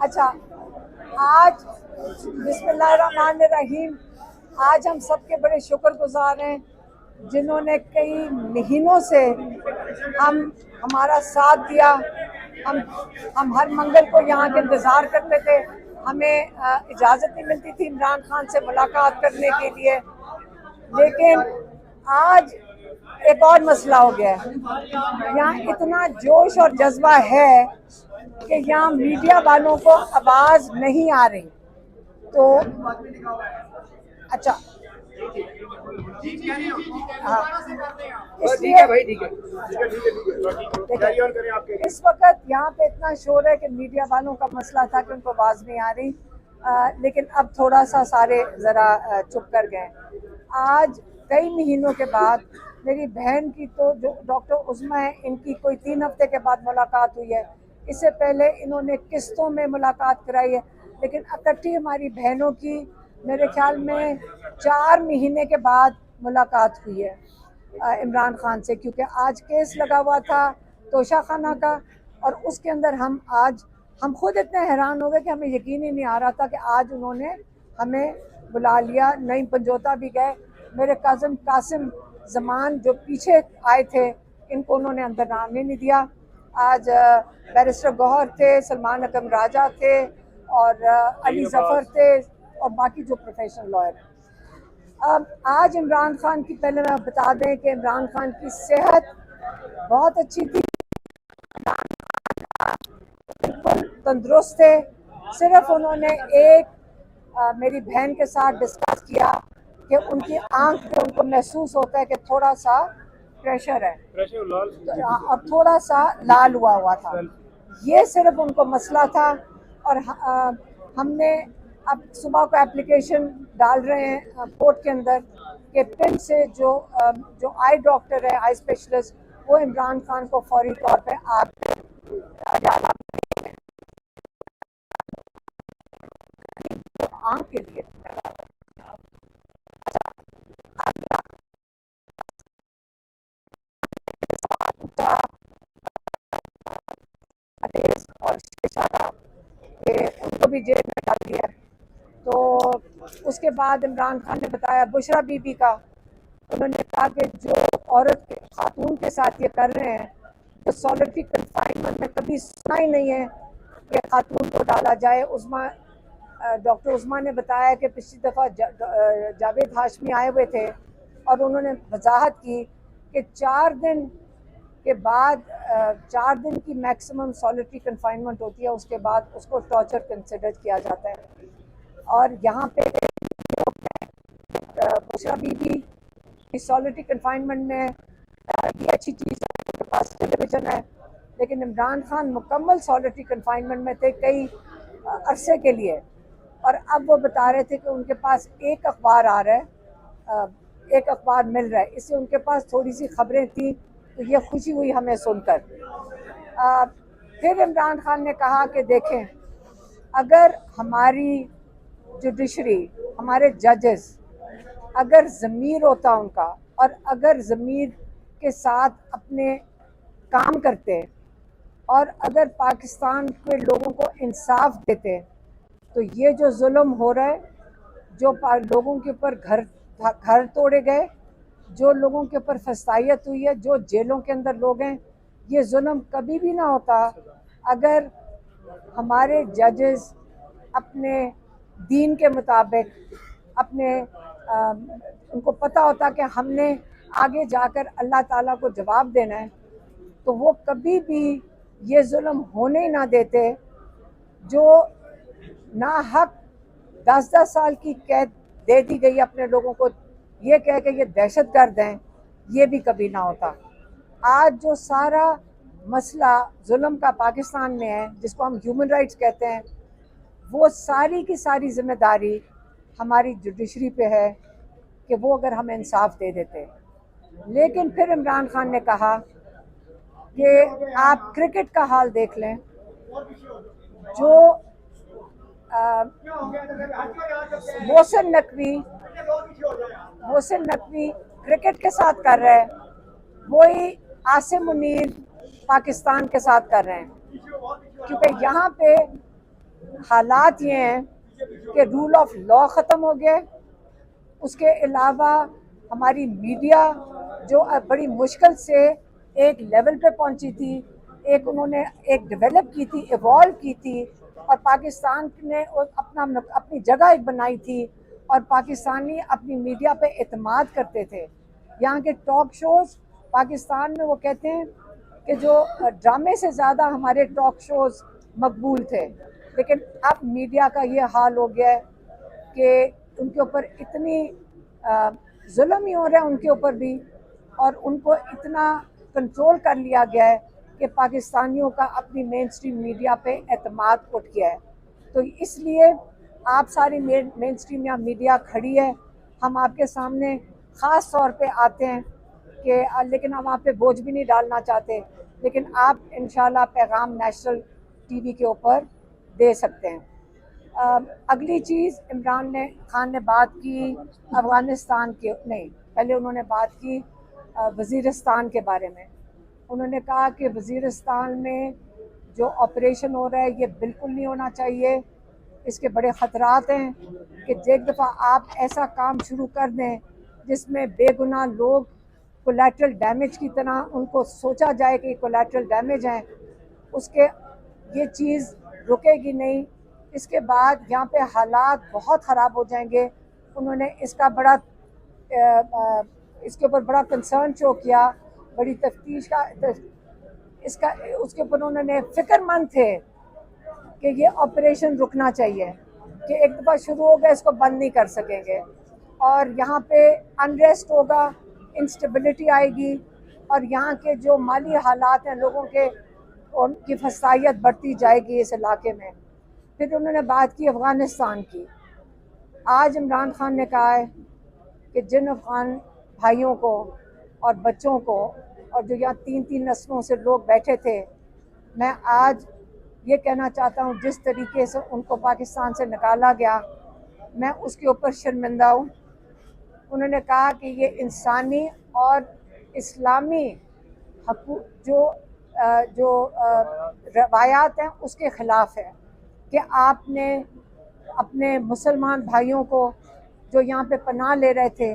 अच्छा, आज बिस्मिल्लाहिर्रहमानिर्रहीम, आज हम सबके बड़े शुक्रगुजार हैं जिन्होंने कई महीनों से हमारा साथ दिया। हम हम हर मंगल को यहाँ के इंतज़ार करते थे। हमें इजाज़त नहीं मिलती थी इमरान खान से मुलाकात करने के लिए, लेकिन आज एक और मसला हो गया है। यहाँ इतना जोश और जज्बा है कि यहाँ मीडिया वालों को आवाज़ नहीं आ रही। तो अच्छा, हाँ, इसलिए इस वक्त यहाँ पे इतना शोर है कि मीडिया वालों का मसला था कि उनको आवाज़ नहीं आ रही, लेकिन अब थोड़ा सा सारे ज़रा चुप कर गए। आज कई महीनों के बाद मेरी बहन की, तो जो डॉक्टर उस्मा है, इनकी कोई 3 हफ्ते के बाद मुलाकात हुई है। इससे पहले इन्होंने किस्तों में मुलाकात कराई है, लेकिन इकट्ठी हमारी बहनों की मेरे ख्याल में 4 महीने के बाद मुलाकात हुई है इमरान खान से, क्योंकि आज केस लगा हुआ था तोशा खाना का, और उसके अंदर हम खुद इतने हैरान हो गए कि हमें यकीन ही नहीं आ रहा था कि आज उन्होंने हमें बुला लिया। नईम पंजोता भी गए, मेरे कज़न कासिम जमान जो पीछे आए थे, इनको उन्होंने अंदर आने नहीं दिया। आज बैरिस्टर गौहर थे, सलमान अकरम राजा थे, और अली जफ़र थे, और बाकी जो प्रोफेशनल लॉयर। अब आज इमरान खान की, पहले मैं बता दें कि इमरान खान की सेहत बहुत अच्छी थी, बिल्कुल तंदुरुस्त थे। सिर्फ उन्होंने मेरी बहन के साथ डिस्कस किया कि उनकी आंख पे उनको महसूस होता है कि थोड़ा सा प्रेशर है, और थोड़ा सा लाल हुआ था। ये सिर्फ उनको मसला था, और हमने अब सुबह को एप्लीकेशन डाल रहे हैं कोर्ट के अंदर कि पिन से जो आई डॉक्टर है, आई स्पेशलिस्ट, वो इमरान खान को फौरी तौर पे आंख के लिए और उनको भी जेल में डाल दिया। तो उसके बाद इमरान खान ने बताया बुशरा बीबी का, उन्होंने कहा कि जो औरत खातून के साथ ये कर रहे हैं, जो सॉलिटरी कन्फाइनमेंट में कभी सुना ही नहीं है कि खातून को डाला जाए। डॉक्टर उस्मा ने बताया कि पिछली दफ़ा जावेद हाशमी आए हुए थे, और उन्होंने वजाहत की कि 4 दिन के बाद 4 दिन की मैक्सिमम सॉलिटरी कन्फाइनमेंट होती है, उसके बाद उसको टॉर्चर कंसिडर किया जाता है। और यहाँ पे बुशरा बीबी की सॉलिटरी कन्फाइनमेंट में ये अच्छी चीज़ है, उनके पास टेलीविज़न है, लेकिन इमरान खान मुकम्मल सॉलिटरी कन्फाइनमेंट में थे कई अरसे के लिए। और अब वो बता रहे थे कि उनके पास एक अखबार आ रहा है, एक अखबार मिल रहा है, इससे उनके पास थोड़ी सी खबरें थी, तो ये खुशी हुई हमें सुनकर। फिर इमरान खान ने कहा कि देखें, अगर हमारी जुडिशरी, हमारे जजेस, अगर ज़मीर होता उनका, और अगर ज़मीर के साथ अपने काम करते, और अगर पाकिस्तान के लोगों को इंसाफ देते, तो ये जो जुल्म हो रहा है, जो लोगों के ऊपर घर तोड़े गए, जो लोगों के ऊपर फसाइयत हुई है, जो जेलों के अंदर लोग हैं, ये जुल्म कभी भी ना होता अगर हमारे जजेस अपने दीन के मुताबिक उनको पता होता कि हमने आगे जाकर अल्लाह ताला को जवाब देना है, तो वो कभी भी ये जुल्म होने ही ना देते। जो ना हक 10-10 साल की कैद दे दी गई अपने लोगों को, ये कह के ये दहशत गर्द हैं, ये भी कभी ना होता। आज जो सारा मसला जुल्म का पाकिस्तान में है, जिसको हम ह्यूमन राइट्स कहते हैं, वो सारी की सारी जिम्मेदारी हमारी जुडिशरी पे है कि वो अगर हमें इंसाफ दे देते। लेकिन फिर इमरान खान ने कहा कि आप क्रिकेट का हाल देख लें, जो मोहसिन नकवी क्रिकेट के साथ कर रहे हैं, वही आसिम मुनीर पाकिस्तान के साथ कर रहे हैं। क्योंकि यहाँ पे हालात ये हैं कि रूल ऑफ लॉ ख़त्म हो गया। उसके अलावा हमारी मीडिया जो बड़ी मुश्किल से एक लेवल पे पहुंची थी, एक उन्होंने एक डेवलप की थी, इवॉल्व की थी, और पाकिस्तान ने अपनी जगह एक बनाई थी, और पाकिस्तानी अपनी मीडिया पे एतमाद करते थे। यहाँ के टॉक शोज़ पाकिस्तान में वो कहते हैं कि जो ड्रामे से ज़्यादा हमारे टॉक शोज़ मकबूल थे, लेकिन अब मीडिया का ये हाल हो गया है कि उनके ऊपर इतनी जुल्म ही हो रहा है उनके ऊपर भी, और उनको इतना कंट्रोल कर लिया गया है कि पाकिस्तानियों का अपनी मेन स्ट्रीम मीडिया पे एतमाद उठ गया है। तो इसलिए आप सारी मेन स्ट्रीम या मीडिया खड़ी है, हम आपके सामने ख़ास तौर पे आते हैं कि लेकिन हम आप पे बोझ भी नहीं डालना चाहते, लेकिन आप इंशाल्लाह पैगाम नेशनल टीवी के ऊपर दे सकते हैं। अगली चीज़, इमरान खान ने बात की अफ़गानिस्तान के, नहीं पहले उन्होंने बात की वज़ीरिस्तान के बारे में। उन्होंने कहा कि वज़ीरिस्तान में जो ऑपरेशन हो रहा है ये बिल्कुल नहीं होना चाहिए, इसके बड़े ख़तरात हैं कि एक दफ़ा आप ऐसा काम शुरू कर दें जिसमें बेगुनाह लोग कोलैटरल डैमेज की तरह उनको सोचा जाए कि कोलैटरल डैमेज हैं, उसके ये चीज़ रुकेगी नहीं। इसके बाद यहाँ पे हालात बहुत ख़राब हो जाएंगे। उन्होंने इसका बड़ा इसके ऊपर बड़ा कंसर्न शो किया, बड़ी तफ्तीश का इसका उसके ऊपर उन्होंने फ़िक्रमंद थे कि ये ऑपरेशन रुकना चाहिए, कि एक दफ़ा शुरू हो गया इसको बंद नहीं कर सकेंगे, और यहाँ पे अनरेस्ट होगा, इंस्टेबिलिटी आएगी, और यहाँ के जो माली हालात हैं लोगों के, उनकी फसाइयत बढ़ती जाएगी इस इलाके में। फिर उन्होंने बात की अफ़गानिस्तान की। आज इमरान खान ने कहा है कि जिन अफ़गान भाइयों को और बच्चों को, और जो यहाँ 3-3 नस्लों से लोग बैठे थे, मैं आज ये कहना चाहता हूँ जिस तरीके से उनको पाकिस्तान से निकाला गया, मैं उसके ऊपर शर्मिंदा हूँ। उन्होंने कहा कि ये इंसानी और इस्लामी जो रवायात हैं उसके ख़िलाफ़ है कि आपने अपने मुसलमान भाइयों को जो यहाँ पे पनाह ले रहे थे,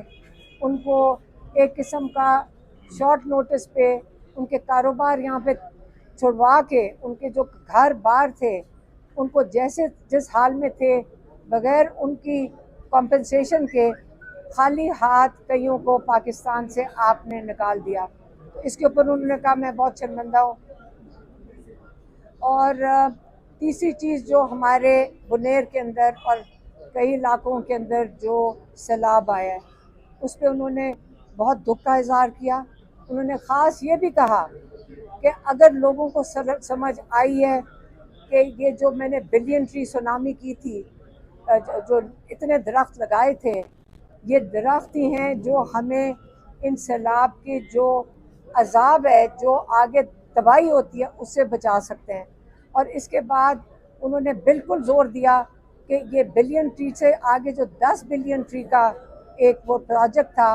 उनको एक किस्म का शॉर्ट नोटिस पे उनके कारोबार यहाँ पे छुड़वा के, उनके जो घर बार थे उनको जैसे जिस हाल में थे, बग़ैर उनकी कॉम्पनसेशन के खाली हाथ कईयों को पाकिस्तान से आपने निकाल दिया। तो इसके ऊपर उन्होंने कहा मैं बहुत शर्मिंदा हूँ। और तीसरी चीज़, जो हमारे बुनेर के अंदर और कई इलाकों के अंदर जो सैलाब आया है, उस पर उन्होंने बहुत दुख का इज़हार किया। उन्होंने ख़ास ये भी कहा कि अगर लोगों को समझ आई है कि ये जो मैंने बिलियन ट्री सुनामी की थी, जो इतने दरख्त लगाए थे, ये दरख्त ही हैं जो हमें इन सैलाब के जो अजाब है, जो आगे तबाही होती है, उससे बचा सकते हैं। और इसके बाद उन्होंने बिल्कुल जोर दिया कि ये बिलियन ट्री से आगे जो 10 बिलियन ट्री का एक वो प्रोजेक्ट था,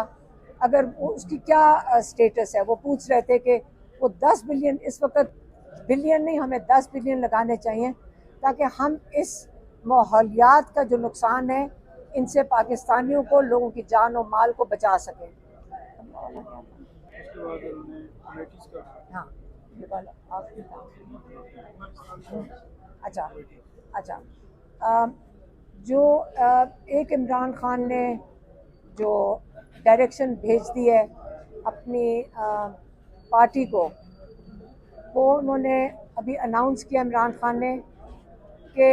अगर उसकी क्या स्टेटस है। वो पूछ रहे थे कि वो 10 बिलियन, इस वक्त बिलियन नहीं, हमें 10 बिलियन लगाने चाहिए ताकि हम इस माहौलियात का जो नुकसान है इनसे पाकिस्तानियों को, लोगों की जान और माल को बचा सकें। हाँ, अच्छा, जो एक इमरान खान ने जो डायरेक्शन भेज दी है अपनी पार्टी को, वो उन्होंने अभी अनाउंस किया इमरान खान ने कि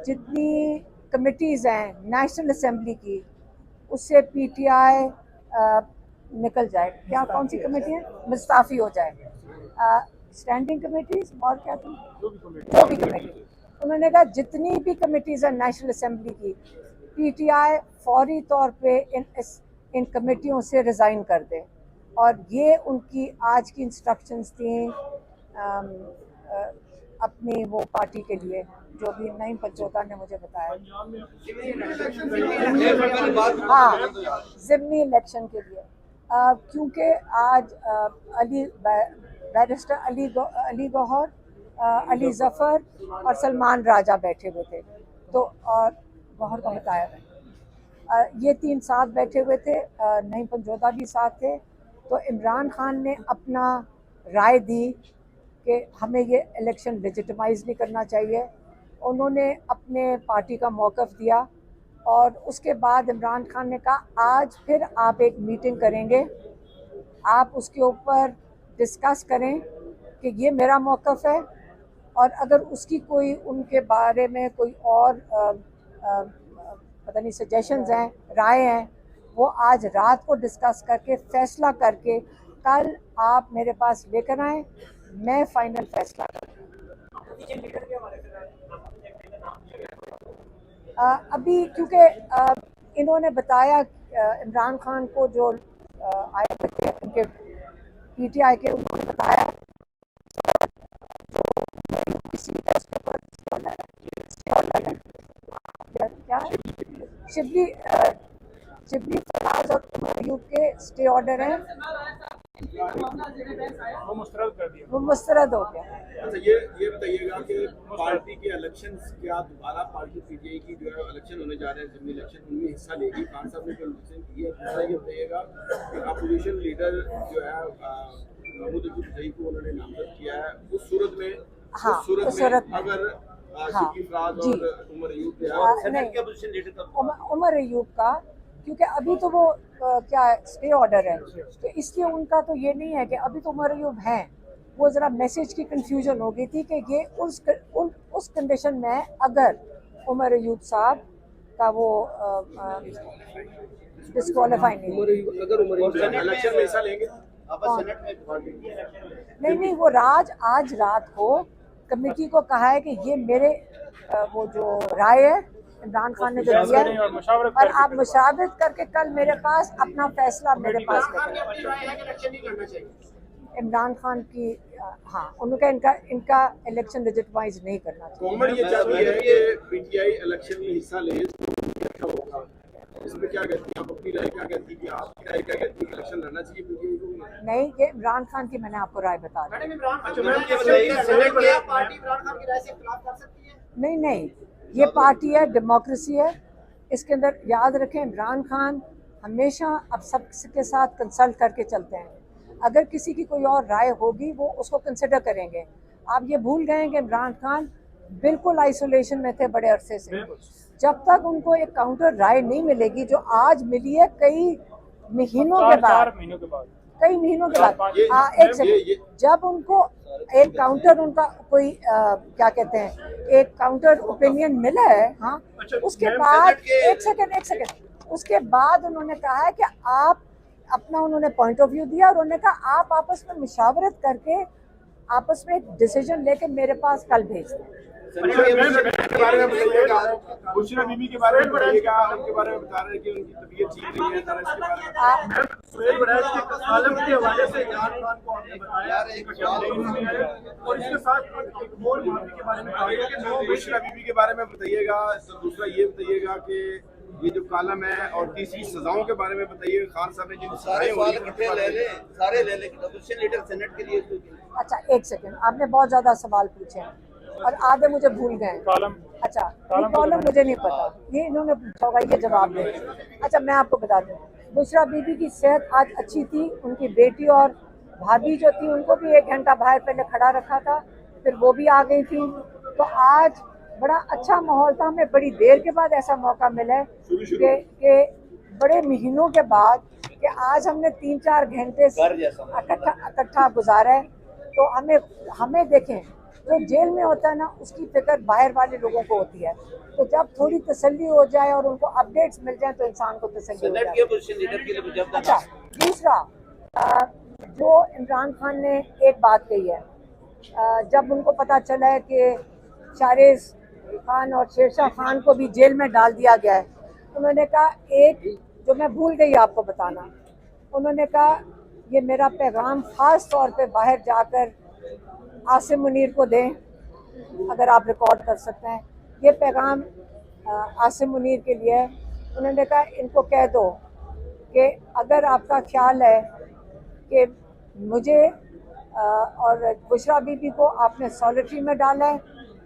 जितनी कमिटीज़ हैं नेशनल असेंबली की, उससे पीटीआई निकल जाए। क्या कौन सी कमेटी है? मुस्ताफ़ी हो जाए। स्टैंडिंग कमेटीज़ और क्या थी, जो भी कमेटी, उन्होंने कहा जितनी भी कमेटीज़ हैं नेशनल असेंबली की, पीटीआई फौरी तौर पे इन कमेटियों से रिज़ाइन कर दे। और ये उनकी आज की इंस्ट्रक्शंस थी अपनी वो पार्टी के लिए, जो भी नईम पंचोता ने मुझे बताया। हाँ, ज़िमनी इलेक्शन के लिए, क्योंकि आज बैरिस्टर अली गौहर अली जफ़र और सलमान राजा बैठे हुए थे। तो और बहुत बताया ये तीन साथ बैठे हुए थे, नईम पंजोदा भी साथ थे। तो इमरान खान ने अपना राय दी कि हमें ये इलेक्शन लेजिटिमाइज़ नहीं करना चाहिए। उन्होंने अपने पार्टी का मौक़िफ़ दिया और उसके बाद इमरान खान ने कहा आज फिर आप एक मीटिंग करेंगे, आप उसके ऊपर डिस्कस करें कि ये मेरा मौक़िफ़ है, और अगर उसकी कोई उनके बारे में कोई और पता नहीं सजेशंस हैं, राय हैं, वो आज रात को डिस्कस करके फ़ैसला करके कल आप मेरे पास लेकर आएँ, मैं फ़ाइनल फ़ैसला करूँ। अभी क्योंकि इन्होंने बताया इमरान खान को जो आए थे उनके PTI के, उन्होंने बताया क्या शिबली फराज और अयूब के स्टे ऑर्डर हैं, वो मुस्तरद हो गया। अच्छा, ये बताइएगा कि पार्टी के इलेक्शंस क्या दोबारा पार्टी PTI की जो है इलेक्शन होने जा रहे हैं, जिमनी इलेक्शन, उनमें हिस्सा लेगी? खान साहब ने जो इलेक्शन की है, दूसरा ये बताइएगा कि अपोजिशन लीडर जो है महमूद अयूब को उन्होंने नामजद किया है, उस सूरत में अगर शिबली फराज और उमर अयूब का, क्योंकि अभी तो वो क्या स्टे ऑर्डर है, तो इसलिए उनका तो ये नहीं है कि अभी तो उमर अयूब हैं। वो ज़रा मैसेज की कंफ्यूजन हो गई थी कि ये उस कंडीशन में अगर उमर अयूब साहब का वो डिस्क्वालीफाई नहीं, वो आज रात को कमेटी को कहा है कि ये मेरे वो जो राय है इमरान खान ने जो दिया है, और आप मुशावरत करके कल मेरे पास अपना फैसला मेरे पास लेकर। इमरान खान की हाँ, उनका इनका इलेक्शन लेजिटिमाइज नहीं करना चाहिए। ये चाहती है कि PTI इलेक्शन में हिस्सा ले, इसमें क्या कहती हैं आप? अपनी राय क्या कहती है? आपकी राय क्या कहती है? इलेक्शन लड़ना चाहिए PTI को? नहीं, ये इमरान खान की मैंने आपको राय बता दी। नहीं, ये पार्टी है, डेमोक्रेसी है, इसके अंदर याद रखें इमरान खान हमेशा अब सबके साथ कंसल्ट करके चलते हैं। अगर किसी की कोई और राय होगी वो उसको कंसिडर करेंगे। आप ये भूल गए कि इमरान खान बिल्कुल आइसोलेशन में थे बड़े अरसे से। जब तक उनको एक काउंटर राय नहीं मिलेगी, जो आज मिली है कई महीनों के बाद, एक सेकंड, जब उनको एक काउंटर उनका कोई क्या कहते हैं, एक काउंटर ओपिनियन मिला है, हाँ, उसके बाद एक सेकंड उसके बाद उन्होंने कहा है कि आप अपना, उन्होंने पॉइंट ऑफ व्यू दिया और उन्होंने कहा आप आपस में मुशावरत करके आपस में एक डिसीजन लेके मेरे पास कल भेज दें। बुशरा बीबी के बारे में बताइएगा, उनके बारे में बता रहे हैं कि उनकी तबीयत ठीक नहीं है, इसके बारे में बुशरा बीबी के बारे में बताइएगा। दूसरा ये बताइएगा कि ये जो कालम है और तीसरी सजाओं के बारे में बताइए। खान साहब ने जिन सारे ले ले अपोजिशन लीडर सेनेट के लिए। अच्छा, एक सेकंड, आपने बहुत ज्यादा सवाल पूछे हैं और आधे मुझे भूल गए। अच्छा, ये कॉलम मुझे नहीं पता, ये इन्होंने पूछा होगा, ये जवाब दे। अच्छा, मैं आपको बता दूं, बुशरा बीबी की सेहत आज अच्छी थी। उनकी बेटी और भाभी जो थी उनको भी 1 घंटा बाहर पहले खड़ा रखा था, फिर वो भी आ गई थी। तो आज बड़ा अच्छा माहौल था। हमें बड़ी देर के बाद ऐसा मौका मिला है कि बड़े महीनों के बाद कि आज हमने 3-4 घंटे इकट्ठा गुजारा है। तो हमें देखें, जो जेल में होता है ना, उसकी फिक्र बाहर वाले लोगों को होती है। तो जब थोड़ी तसल्ली हो जाए और उनको अपडेट्स मिल जाए तो इंसान को तसल्ली हो जाए। अच्छा, दूसरा, जो इमरान खान ने एक बात कही है, जब उनको पता चला है कि शारिस खान और शेरशाह खान को भी जेल में डाल दिया गया है, उन्होंने कहा, एक जो मैं भूल गई आपको बताना, उन्होंने कहा ये मेरा पैगाम ख़ास तौर पे बाहर जाकर आसिम मुनीर को दें, अगर आप रिकॉर्ड कर सकते हैं। ये पैगाम आसिम मुनीर के लिए है। उन्होंने कहा इनको कह दो कि अगर आपका ख्याल है कि मुझे और बुशरा बीबी को आपने सॉलिटरी में डाला है।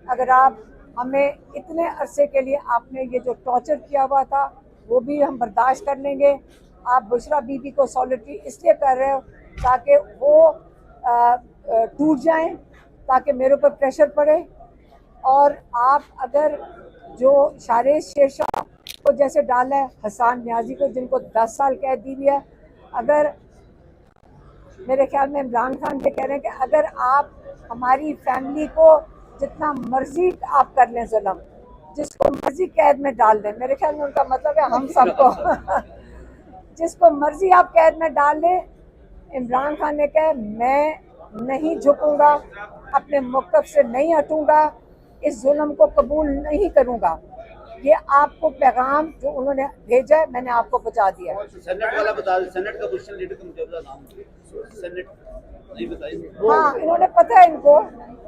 अगर आप हमें इतने अरसे के लिए आपने ये जो टॉर्चर किया हुआ था वो भी हम बर्दाश्त कर लेंगे। आप बुशरा बीबी को सॉलिटरी इसलिए कर रहे हो ताकि वो टूट जाएं, ताकि मेरे ऊपर प्रेशर पड़े। और आप अगर जो शारेश शेरशाह को जैसे डाला है, हसान न्याजी को जिनको 10 साल कैद दी हुई है, अगर मेरे ख्याल में इमरान खान ये कह रहे हैं कि अगर आप हमारी फैमिली को जितना मर्जी आप कर लें जुल्म, जिसको मर्जी कैद में डाल दें, मेरे ख्याल में उनका मतलब है हम सबको जिसको मर्जी आप कैद में डाल लें। इमरान खान ने कहा मैं नहीं झुकूंगा, अपने मौक़िफ़ से नहीं हटूंगा, इस जुल्म को कबूल नहीं करूंगा। ये आपको पैगाम जो उन्होंने भेजा है मैंने आपको पहुंचा दिया है। सेनेट वाला बता दो, सेनेट का पोजीशन लीडर का मुझे नाम सेनेट नहीं बताइए। हाँ, इन्होंने पता है इनको,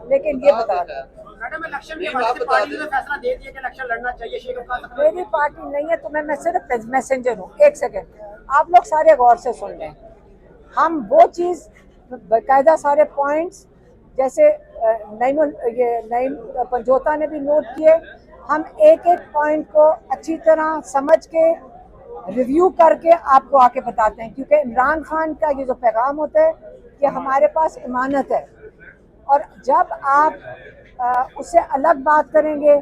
लेकिन ये बता रहे मैडम इलेक्शन के बाद पार्टी ने फैसला दे दिया कि इलेक्शन लड़ना चाहिए। शेख अब्बास मेरी पार्टी नहीं है, तो मैं सिर्फ मैसेंजर हूँ। एक सेकेंड, आप लोग सारे गौर से सुन लें। हम वो चीज़ बाकायदा सारे पॉइंट्स जैसे नईम पंजोता ने भी नोट किए, हम एक एक पॉइंट को अच्छी तरह समझ के रिव्यू करके आपको आके बताते हैं, क्योंकि इमरान खान का ये जो पैगाम होता है कि हमारे पास इमानत है, और जब आप उससे अलग बात करेंगे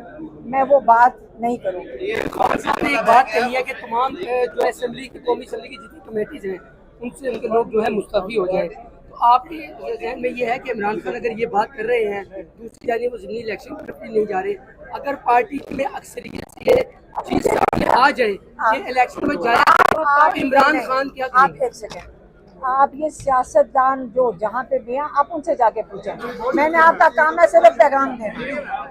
मैं वो बात नहीं करूँगी। खान साहब ने एक बात कही है कि तमाम जो असेंबली की कौमी असेंबली की जितनी कमेटीज हैं उनसे उनके लोग जो है मुस्तफी हो जाए। तो आपके जहन में ये है कि इमरान खान अगर ये बात कर रहे हैं, दूसरी जानिब वो ज़मीनी इलेक्शन की तरफ भी नहीं जा रहे, अगर पार्टी में अक्सरियत से ये चीज़ सामने आ जाए कि इलेक्शन में जाए तो इमरान खान क्या आप करेंगे? एक सेकेंड, आप ये सियासतदान जो जहाँ पे भी हैं आप उनसे जाके पूछें। मैंने आपका काम है सिर्फ पैगाम देना।